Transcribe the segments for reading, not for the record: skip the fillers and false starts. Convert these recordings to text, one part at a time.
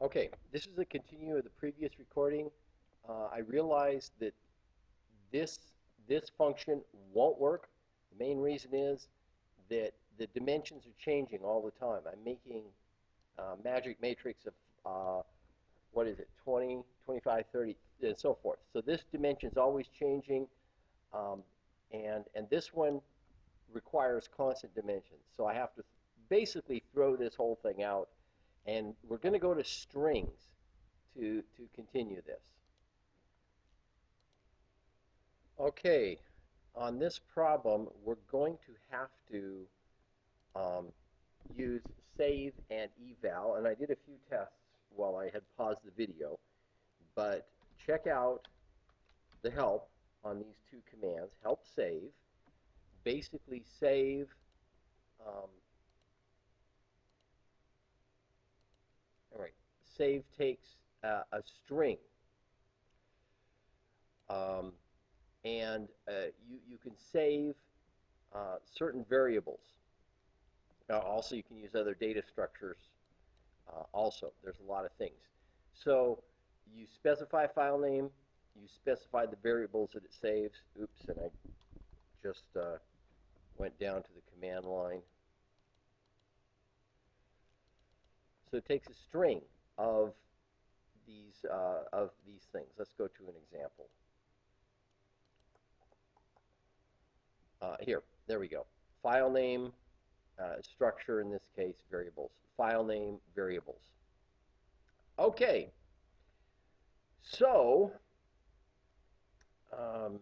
Okay, this is a continue of the previous recording. I realized that this this function won't work. The main reason is that the dimensions are changing all the time. I'm making magic matrix of what is it, 20, 25, 30, and so forth. So this dimension is always changing, um, and this one requires constant dimensions. So I have to basically throw this whole thing out, and we're going to go to strings to continue this. Okay, on this problem, we're going to have to um, use save and eval, and I did a few tests while I had paused the video, but check out the help on these two commands. Help save, basically save, um, all right, save takes a string, um, and you can save certain variables. Also, you can use other data structures also. There's a lot of things. So you specify file name, you specify the variables that it saves. Oops, and I just went down to the command line. So it takes a string of these things. Let's go to an example. Here, there we go. File name, structure in this case, variables. File name, variables. Okay, so um,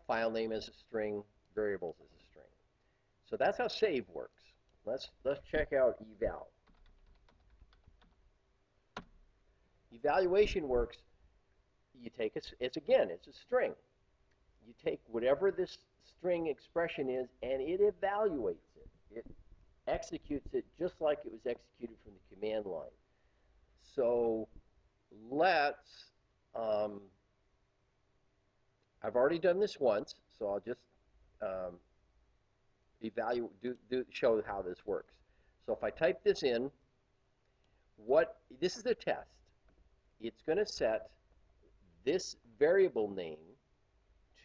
file name is a string, variables is a string. So that's how save works. Let's check out eval. Evaluation works. You take it's again, it's a string. You take whatever this string expression is, and it evaluates it. It executes it just like it was executed from the command line. So let's. I've already done this once, so I'll just um, show how this works. So if I type this in, this is the test. It's going to set this variable name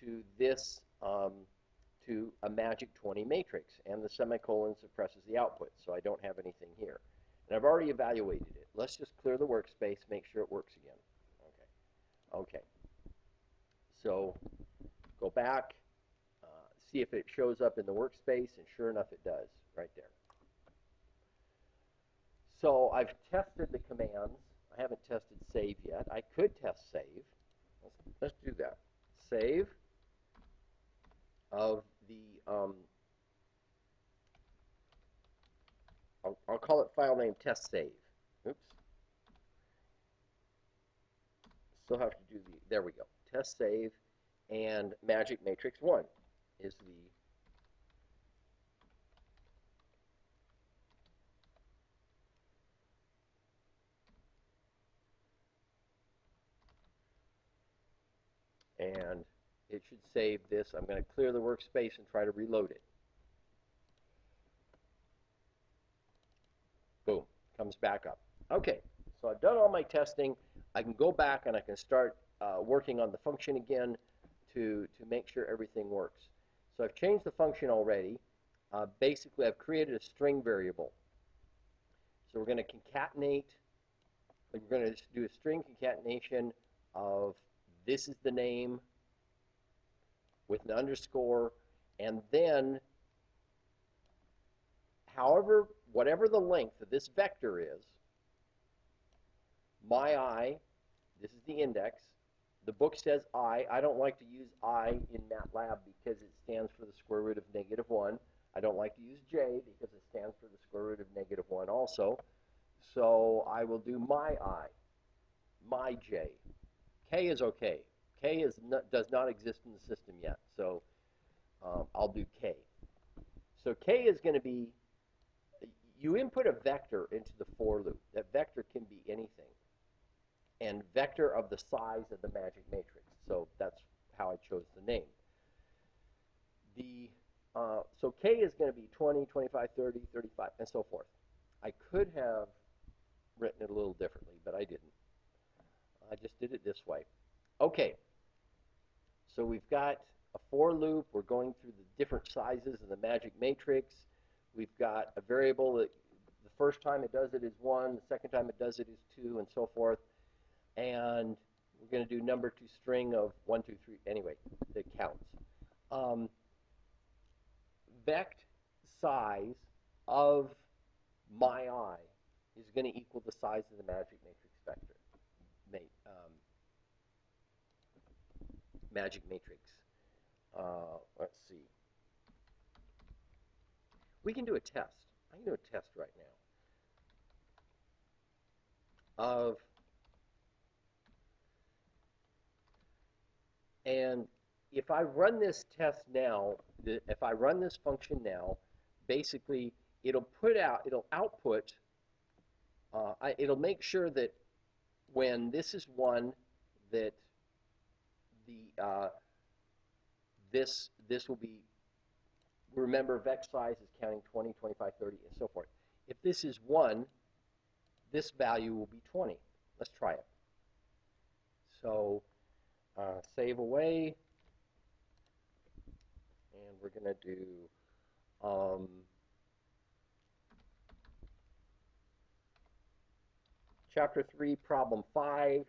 to this to a magic 20 matrix, and the semicolon suppresses the output, so I don't have anything here. And I've already evaluated it. Let's just clear the workspace, make sure it works again. Okay. So go back, see if it shows up in the workspace, and sure enough, it does right there. So I've tested the commands. I haven't tested save yet. I could test save. Let's do that. Save of the, I'll call it file name test save. Oops. Still have to do there we go. Test save, and magic matrix 1 is and it should save this. I'm going to clear the workspace and try to reload it. Boom, comes back up. Okay, so I've done all my testing. I can go back and I can start working on the function again to make sure everything works. So I've changed the function already. Basically, I've created a string variable. So we're going to concatenate. We're going to do a string concatenation of this is the name with an underscore, and then whatever the length of this vector is, my I, this is the index. The book says I. I don't like to use I in Matlab because it stands for the square root of -1. I don't like to use J because it stands for the square root of -1 also. So I will do my I, my J. K is okay. K does not exist in the system yet, so I'll do K. So K is going to be, you input a vector into the for loop. That vector can be anything. And vector of the size of the magic matrix. So that's how I chose the name. So K is going to be 20, 25, 30, 35, and so forth. I could have written it a little differently, but I didn't. I just did it this way. Okay, so we've got a for loop. We're going through the different sizes of the magic matrix. We've got a variable that the first time it does it is 1, the second time it does it is 2, and so forth. And we're going to do number to string of 1, 2, 3. Anyway, that counts. Vect size of my I is going to equal the size of the magic matrix vector. Magic matrix. Let's see. We can do a test. I can do a test right now of, and if I run this test now, if I run this function now, basically it'll output, it'll make sure that when this is 1, that this will be, remember vec size is counting 20, 25, 30, and so forth. If this is 1, this value will be 20. Let's try it. So save away, and we're going to do chapter 3, problem 5.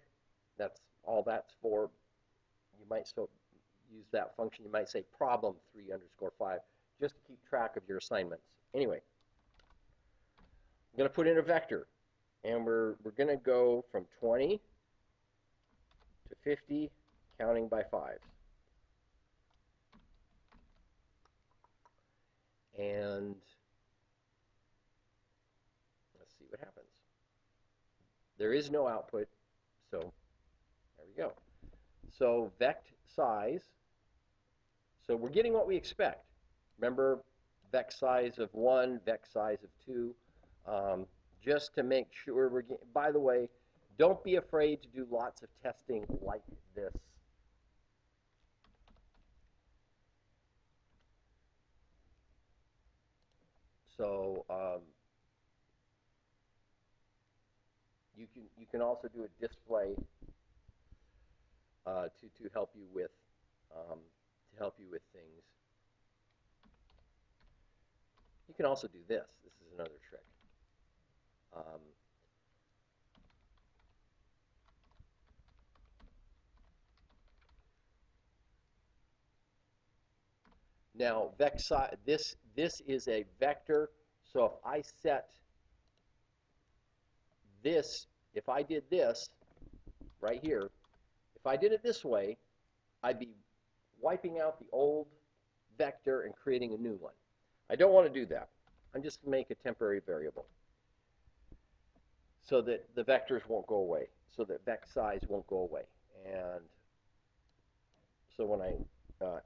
That's all that's for. You might still use that function. You might say problem 3 underscore 5, just to keep track of your assignments. Anyway, I'm going to put in a vector, and we're going to go from 20 to 50, counting by 5s. And let's see what happens. There is no output, so there we go. So vect size, so we're getting what we expect. Remember, vec size of 1, vec size of 2, just to make sure we're getting, by the way, don't be afraid to do lots of testing like this. So you can also do a display to help you with things. You can also do this. This is another trick. Now, vec size, this is a vector. So if I set this, if I did this right here, if I did it this way, I'd be wiping out the old vector and creating a new one. I don't want to do that. I'm just going to make a temporary variable so that the vectors won't go away, so that vec size won't go away. And so when I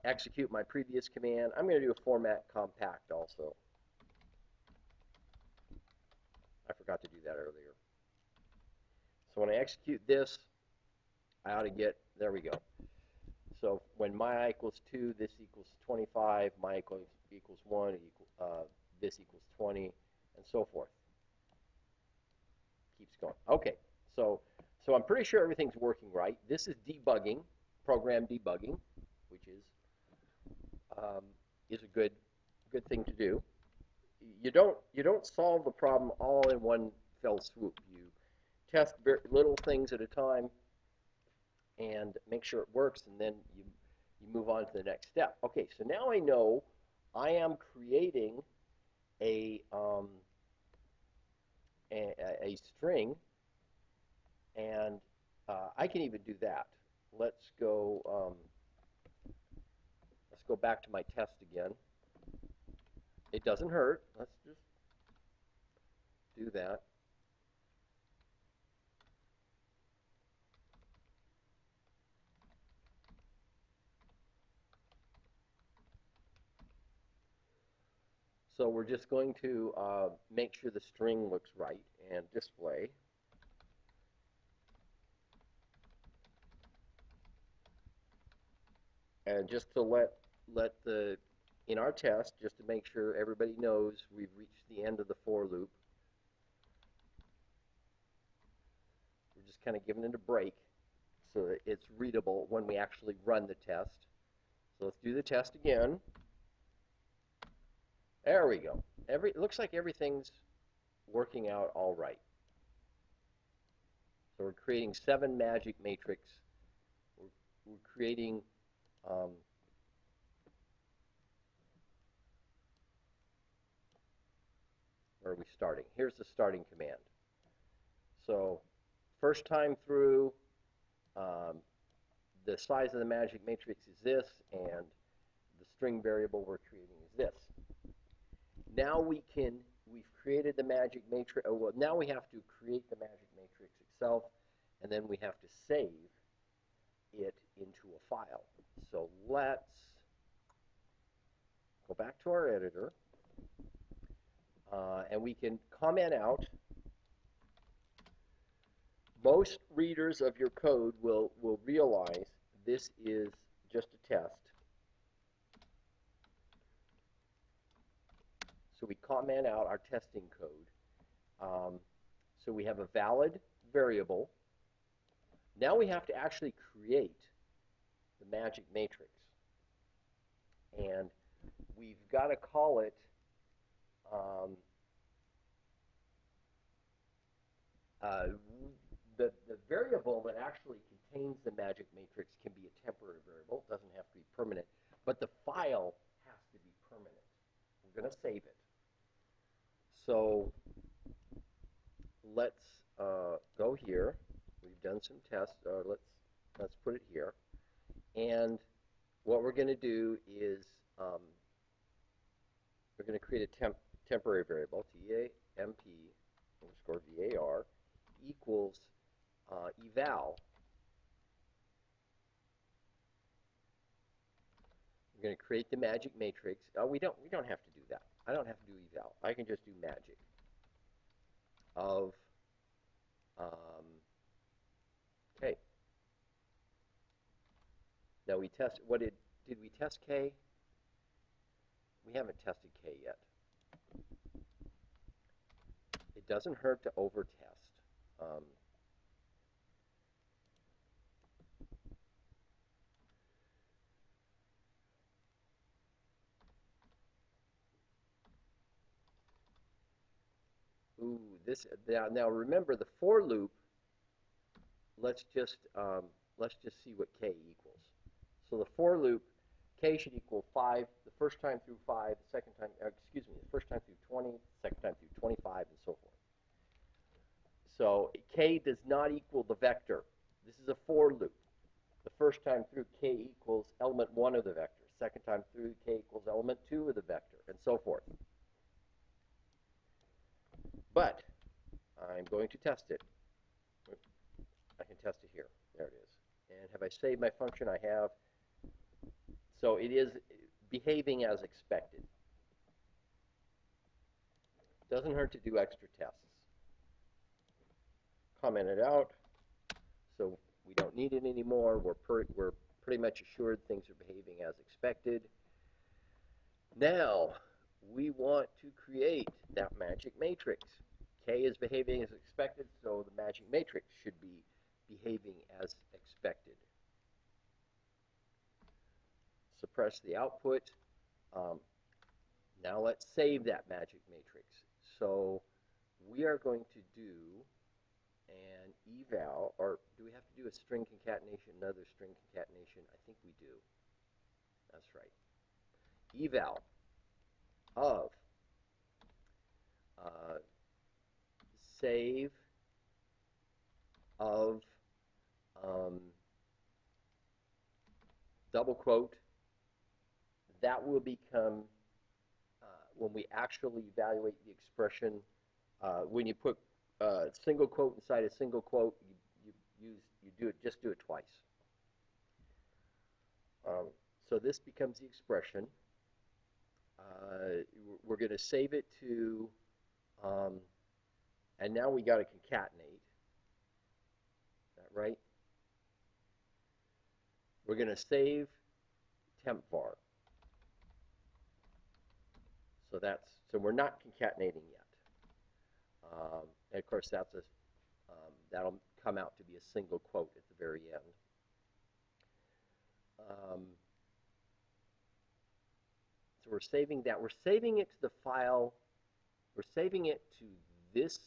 execute my previous command, I'm going to do a format compact also. I forgot to do that earlier. So when I execute this, I ought to get, there we go. So when my I equals 2, this equals 25, my equals 1, this equals 20, and so forth. Keeps going. Okay, so I'm pretty sure everything's working right. This is debugging, program debugging, which is a good thing to do. You don't solve the problem all in one fell swoop. You test little things at a time and make sure it works, and then you move on to the next step. Okay, so now I know I am creating a string, and I can even do that. Let's go back to my test again. It doesn't hurt. Let's just do that. So we're just going to make sure the string looks right and display. And just to let the, in our test, just to make sure everybody knows we've reached the end of the for loop. kind of giving it a break so that it's readable when we actually run the test. So let's do the test again. There we go. It looks like everything's working out all right. So we're creating 7 magic matrix. We're creating where are we starting? Here's the starting command. So first time through, the size of the magic matrix is this, and the string variable we're creating is this. Now we've created the magic matrix. Oh, well, now we have to create the magic matrix itself, and then we have to save it into a file. So let's go back to our editor, and we can comment out. Most readers of your code will realize this is just a test. So we comment out our testing code. So we have a valid variable. Now we have to actually create the magic matrix. And we've got to call it the variable that actually contains the magic matrix can be a temporary variable. It doesn't have to be permanent. But the file has to be permanent. We're going to save it. So let's go here. We've done some tests. Let's put it here. And what we're going to do is we're going to create a temporary variable, temp underscore var equals eval. We're going to create the magic matrix. We don't have to do that. I don't have to do eval. I can just do magic of k. Now we test. Did we test k? We haven't tested k yet. It doesn't hurt to over-test. Ooh, now remember the for loop. Let's just see what k equals. So the for loop, k should equal 5 the first time through 5, the second time, excuse me, the first time through 20, second time through 25, and so forth. So k does not equal the vector. This is a for loop. The first time through, k equals element 1 of the vector. Second time through, k equals element 2 of the vector, and so forth. But I'm going to test it. I can test it here. There it is. And have I saved my function? I have. So it is behaving as expected. Doesn't hurt to do extra tests. Comment it out. So we don't need it anymore. We're pretty much assured things are behaving as expected. Now we want to create that magic matrix. K is behaving as expected, so the magic matrix should be behaving as expected. Suppress the output. Now let's save that magic matrix. So we are going to do an eval, or do we have to do a string concatenation, another string concatenation? I think we do. That's right. Eval of save of double quote. That will become, when we actually evaluate the expression, when you put single quote inside a single quote, just do it twice. So this becomes the expression. We're going to save it to, and now we got to concatenate. Is that right? We're going to save temp var. So we're not concatenating yet. And of course, that'll come out to be a single quote at the very end. So we're saving that. We're saving it to the file. We're saving it to this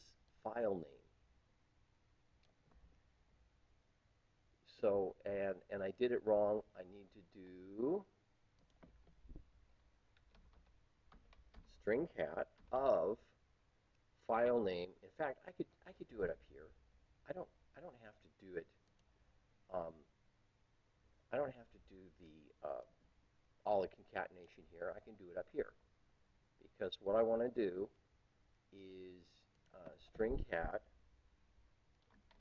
file name. So, and I did it wrong. I need to do string cat of file name. In fact, I could do it up here. I don't have to do it. I don't have to do the all the concatenation here. I can do it up here because what I want to do is string cat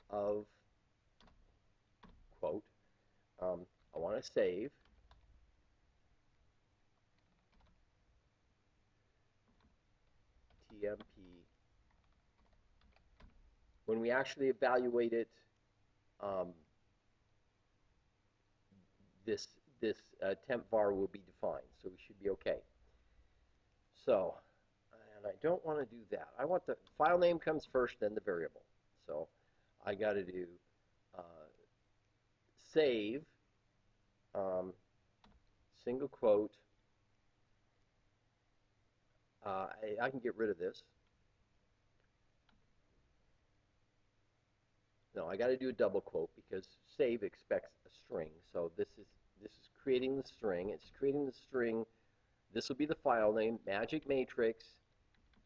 of quote. I want to save. TMP. When we actually evaluate it, this temp var will be defined, so we should be okay. So, and I don't want to do that. I want the file name comes first, then the variable. So I got to do save single quote. I can get rid of this. No, I got to do a double quote because save expects a string. So this is creating the string. It's creating the string. This will be the file name, magic matrix,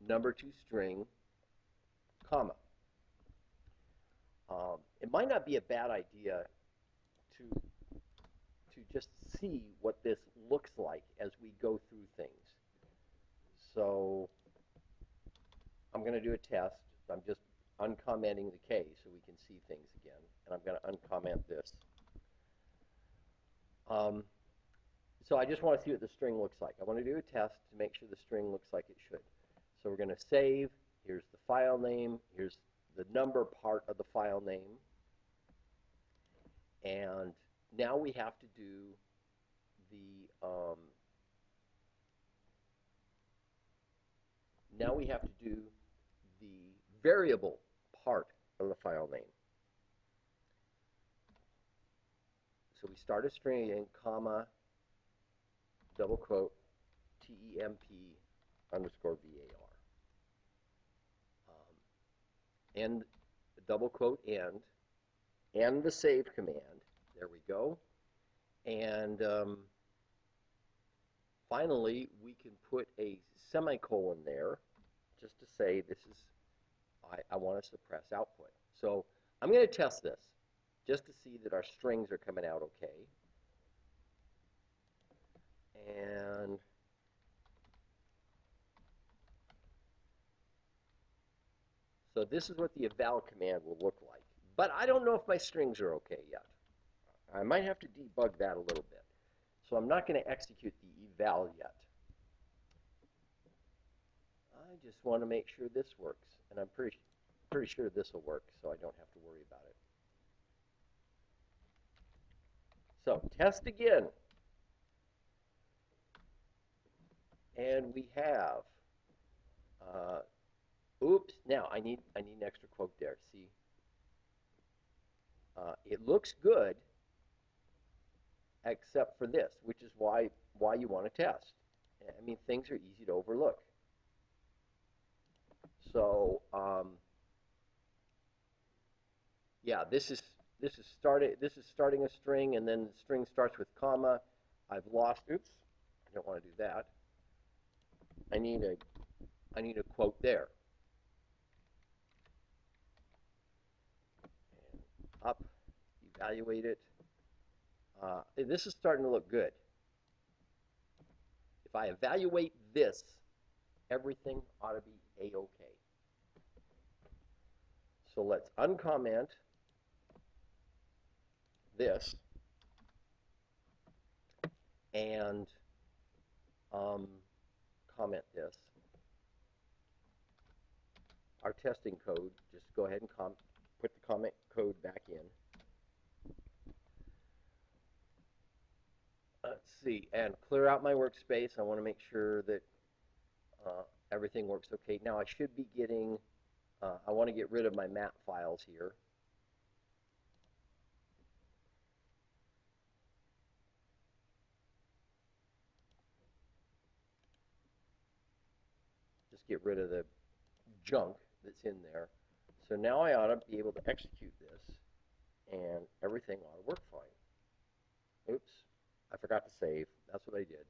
number 2 string, comma. It might not be a bad idea to just see what this looks like as we go through things. So I'm going to do a test. I'm just uncommenting the K so we can see things again. And I'm going to uncomment this. So I just want to see what the string looks like. I want to do a test to make sure the string looks like it should. So we're going to save. Here's the file name. Here's the number part of the file name. And now we have to do the variable part of the file name. So we start a string in comma, double quote, temp underscore var. And double quote and the save command. There we go. And finally, we can put a semicolon there just to say this is, I want to suppress output. So I'm going to test this just to see that our strings are coming out okay. And so this is what the eval command will look like. But I don't know if my strings are okay yet. I might have to debug that a little bit. So I'm not going to execute the eval yet. I just want to make sure this works. And I'm pretty sure this will work, so I don't have to worry about it. So test again. And we have, oops, now I need an extra quote there. See, it looks good, except for this, which is why you want to test. I mean, things are easy to overlook. So, yeah, this is starting a string, and then the string starts with comma. I've lost. Oops, I don't want to do that. I need a quote there. And up, evaluate it. This is starting to look good. If I evaluate this, everything ought to be A-OK. So let's uncomment this and comment this. Our testing code, just go ahead and put the comment code back in. Let's see, and clear out my workspace. I want to make sure that everything works okay. Now I should be getting, I want to get rid of my map files here. get rid of the junk that's in there. So now I ought to be able to execute this, and everything ought to work fine. Oops, I forgot to save. That's what I did.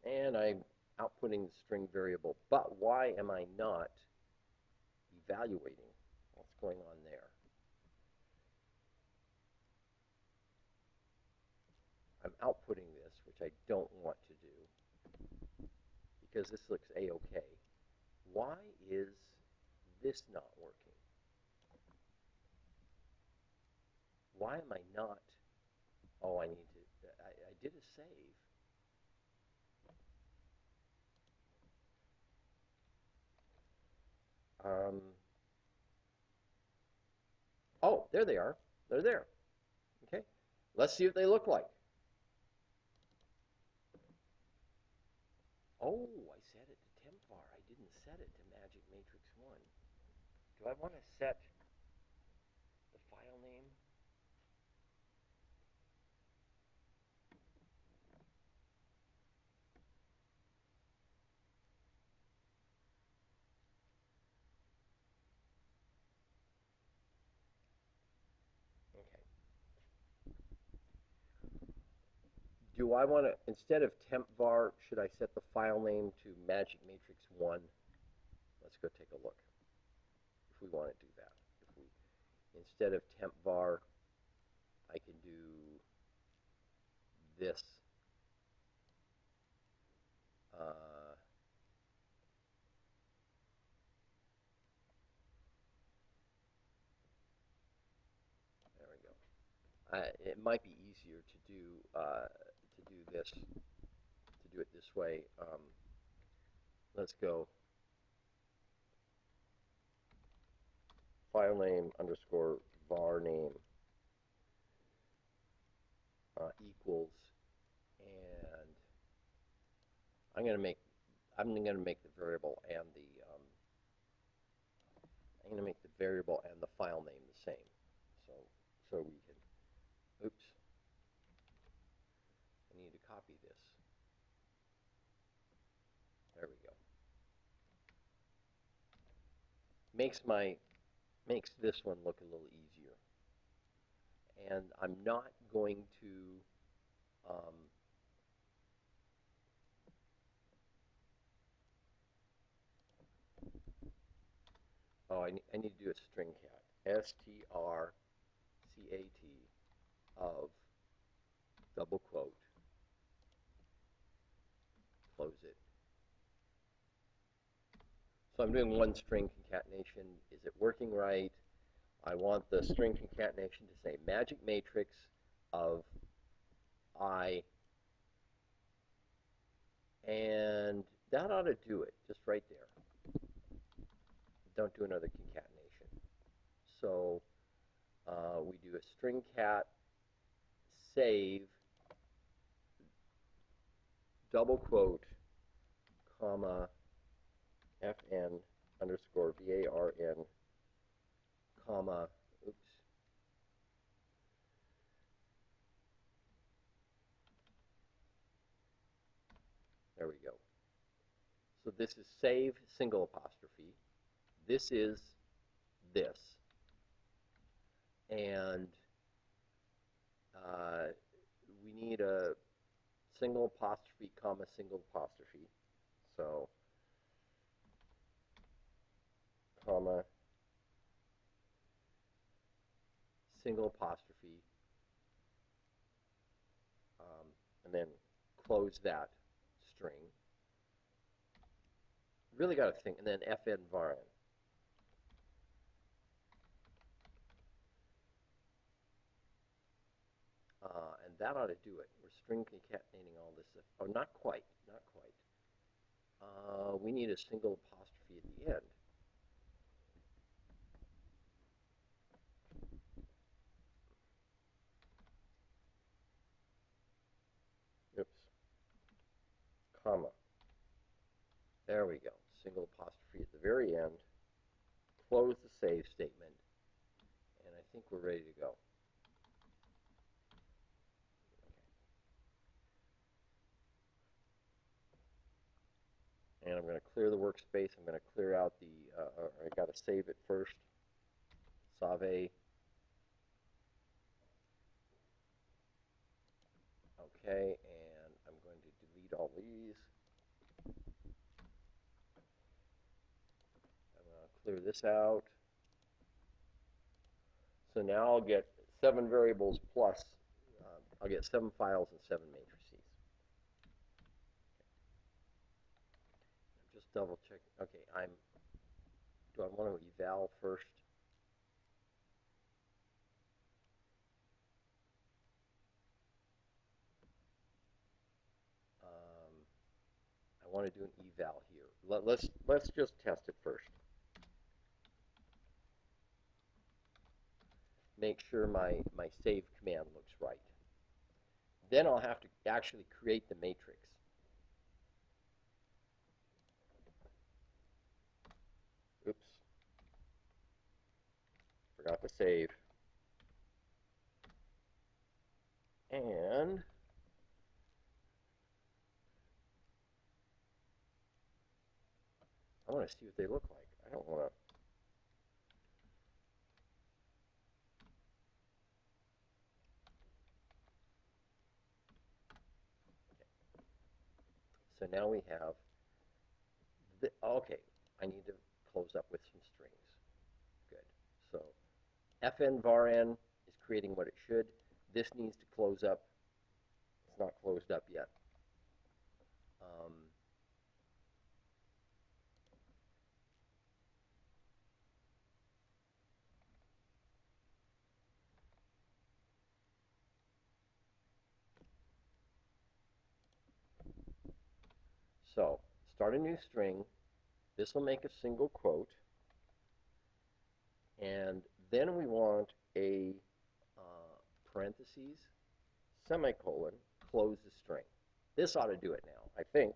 And I'm outputting the string variable. But why am I not evaluating? What's going on there? I'm outputting this, which I don't want to do, because this looks A-OK. Why is this not working? Why am I not? Oh, I need to, I did a save. Um, oh, there they are. They're there. Okay. Let's see what they look like. Oh, I set it to temp var. I didn't set it to magic matrix 1. Do I want to set the file name? Okay. Do I want to, instead of temp var, should I set the file name to magic matrix 1? Let's go take a look if we want to do that. If we, instead of temp var, I can do this. There we go. It might be easier to do this, to do it this way. Let's go file name underscore var name equals, and I'm going to make the variable and I'm going to make the variable and the file name the same. So we can, oops, I need to copy this. There we go. Makes this one look a little easier. And I'm not going to oh, I need to do a string cat. strcat of double quote, close it. So I'm doing one string concatenation. Is it working right? I want the string concatenation to say magic matrix of I, and that ought to do it, just right there. Don't do another concatenation. So we do a string cat save double quote comma fn underscore varn comma, oops, there we go. So this is save single apostrophe. This is this. And we need a single apostrophe comma single apostrophe. So comma single apostrophe, and then close that string. Really got to think, and then fn varn. And that ought to do it. We're string concatenating all this. Oh, not quite, not quite. We need a single apostrophe at the end. Oops. Comma. There we go. Single apostrophe at the very end. Close the save statement. And I think we're ready to go. And I'm going to clear the workspace. I'm going to clear out the, I got to save it first. Save. Okay, and I'm going to delete all these. I'm going to clear this out. So now I'll get 7 variables plus, I'll get 7 files and 7 matrices. I'm just double checking. Okay, do I want to eval first? I want to do an eval here. Let's just test it first. Make sure my save command looks right. Then I'll have to actually create the matrix. Oops. Forgot to save. And I want to see what they look like. I don't want to. So now we have, okay, I need to close up with some strings. Good. So fn varn is creating what it should. This needs to close up. It's not closed up yet. So start a new string. This will make a single quote. And then we want a parentheses, semicolon, close the string. This ought to do it now, I think.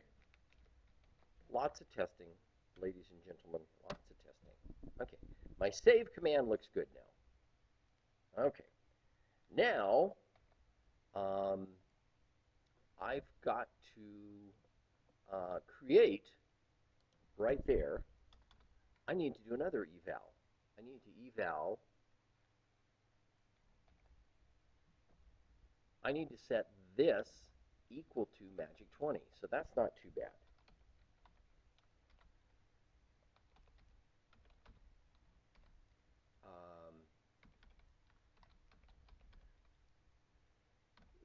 Lots of testing, ladies and gentlemen, lots of testing. Okay, my save command looks good now. Okay, now I've got to create right there. I need to do another eval. I need to eval. I need to set this equal to magic 20. So that's not too bad.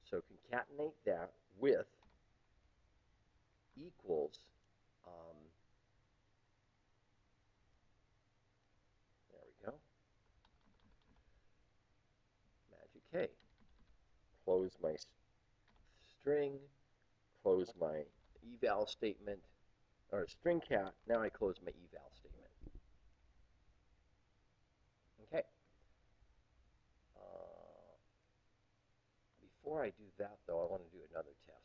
So concatenate that with equals, there we go, magic K. Close my string, close my eval statement, or string cat. Now I close my eval statement. Okay. Before I do that, though, I want to do another test.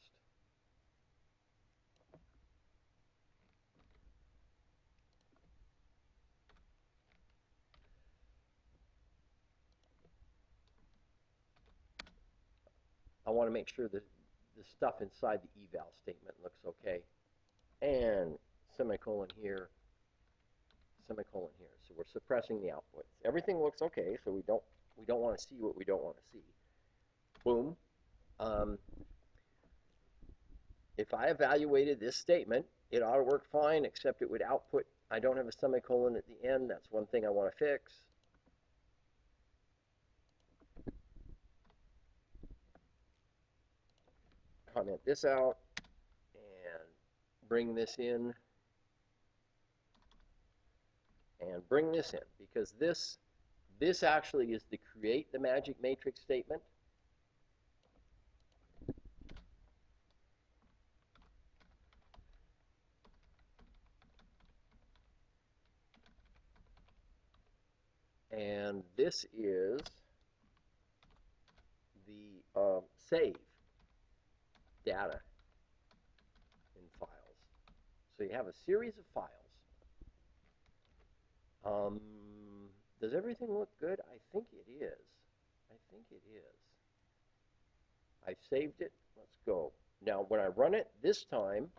I want to make sure that the stuff inside the eval statement looks okay. And semicolon here, semicolon here. So we're suppressing the outputs. Everything looks okay, so we don't want to see what we don't want to see. Boom. If I evaluated this statement, it ought to work fine, except it would output. I don't have a semicolon at the end. That's one thing I want to fix. Comment this out and bring this in and bring this in, because this actually is to create the magic matrix statement. And this is the save data in files. So you have a series of files. Does everything look good? I think it is. I think it is. I saved it. Let's go. Now, when I run it this time,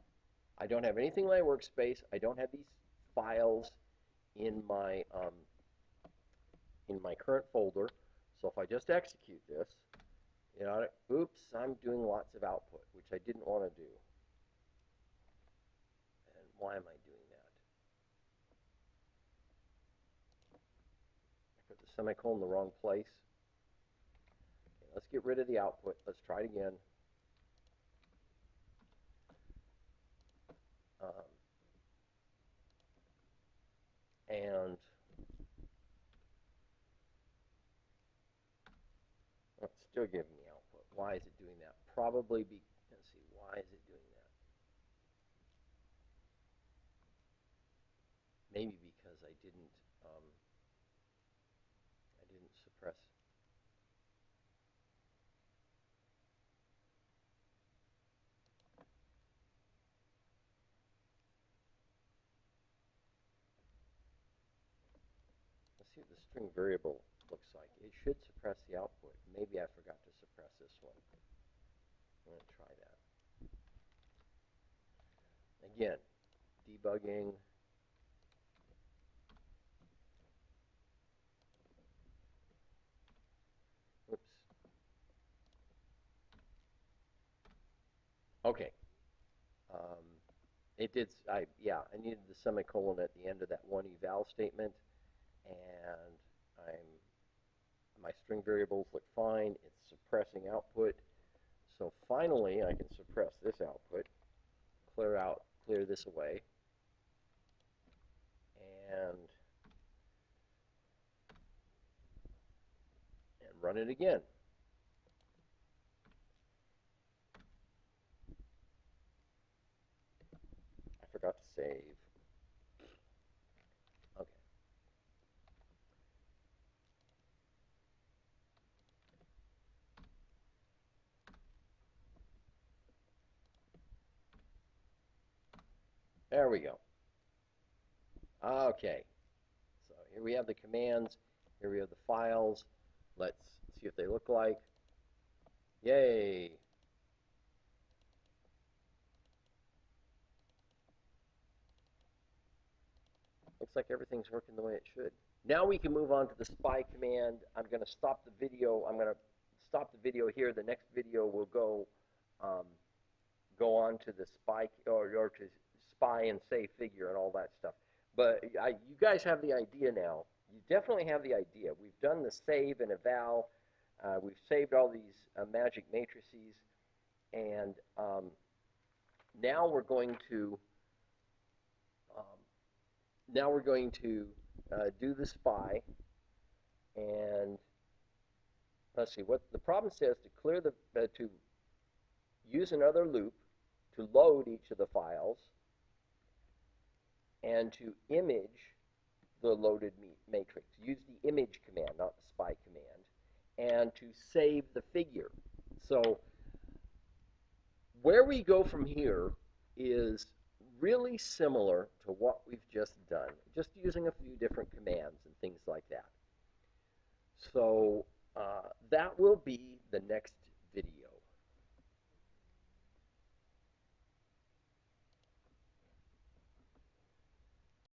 I don't have anything in my workspace. I don't have these files in my current folder. So if I just execute this, you know, oops, I'm doing lots of output, which I didn't want to do. And why am I doing that? I put the semicolon in the wrong place. Okay, let's get rid of the output. Let's try it again. And it's still giving me output. Why is it doing that? Probably let's see, why is it doing that? Maybe because I didn't suppress. Let's see what the string variable looks like. It should suppress the output. Maybe I forgot to suppress this one. I'm going to try that. Again, debugging. Oops. Okay. Um, it did. Yeah, I needed the semicolon at the end of that one eval statement, and my string variables look fine. It's suppressing output. So finally, I can suppress this output, clear this away, and run it again. I forgot to save. Okay. There we go. Okay. So here we have the commands. Here we have the files. Let's see what they look like. Yay. Looks like everything's working the way it should. Now we can move on to the spy command. I'm going to stop the video. I'm going to stop the video here. The next video will um, go on to the spy or to spy and save figure and all that stuff. But you guys have the idea now. You definitely have the idea. We've done the save and eval. We've saved all these magic matrices, and now we're going to um, do the spy. And let's see what the problem says. To clear the to use another loop to load each of the files and to image the loaded matrix. Use the image command, not the spy command, and to save the figure. So where we go from here is really similar to what we've just done, just using a few different commands and things like that. So that will be the next video.